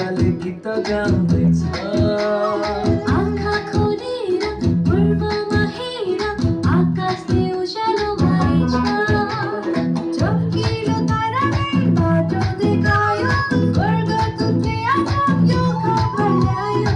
आमाले गीत गाउँदैछ आँखा खोलेर पूर्वमा हेर आकाशले उज्यालो भएछ चम्किलो ताराले बाटो देखायो स्वर्गको त्यहाँ यो खबर ल्यायो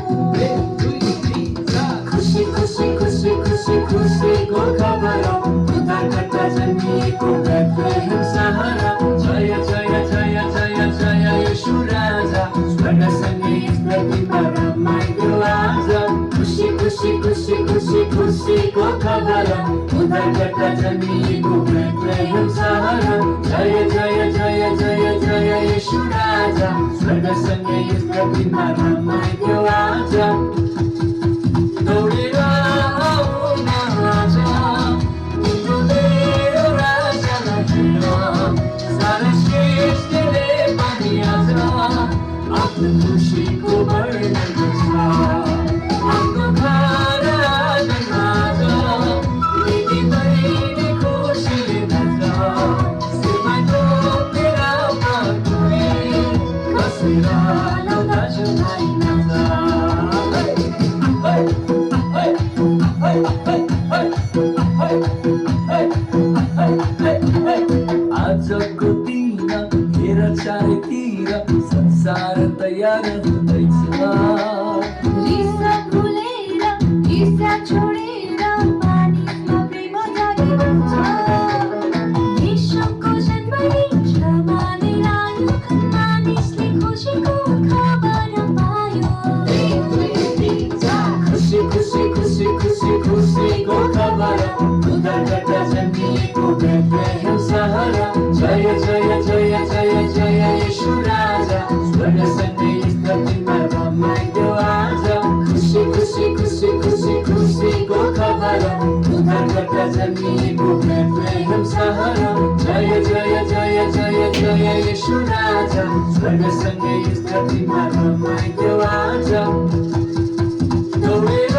खुसी खुसी खुसी खुसी खुसीको खबर उद्धारकर्ता जन्मिएको बेथलेहेम सहर जय जय जय जय जय येशू राजा स्वर्गसँगै पृथ्वीमा रमाइलो आज खुसी खुसी खुसी खुसी खुसीको खबर उद्धारकर्ता जन्मिएको बेथलेहेम सहर जय जय जय जय जय येशू राजा स्वर्गसँगै पृथ्वीमा रमाइलो आज दौडेर आऊ न राजा तिम्रो मेरो राजालाई हेर सारा सृष्टिले पनि आज आफ्नो खुसीको वर्णन गर्छ आफ्नो घर आँगनमा आज दिदी बहिनी खुसीले नाच्छ शिरमा टोकेर पटुकी कसेर लौ दाजुभाइ नाच्छ आजको दिन हेर चारैतिर संसार तयार हुँदैछ रिसा भुलेर ईर्ष्या छोडेर मानिसमा प्रेम जागिन्छ येशूको जन्मले क्षमा लिएर आयो मानिसले खुसीको खबर पायो खुसी खुसी खुसी खुसी खुसीको खबर उद्धारकर्ता जन्मिएको बेथलेहेम सहर जय जय जय जय जय येशू राजा स्वर्गसँगै पृथ्वीमा रमाइलो आज खुसी खुसी खुसी खुसी खुसीको खबर उद्धारकर्ता जन्मिएको बेथलेहेम सहर जय जय जय जय जय येशू राजा स्वर्गसँगै पृथ्वीमा रमाइलो आज दौडेर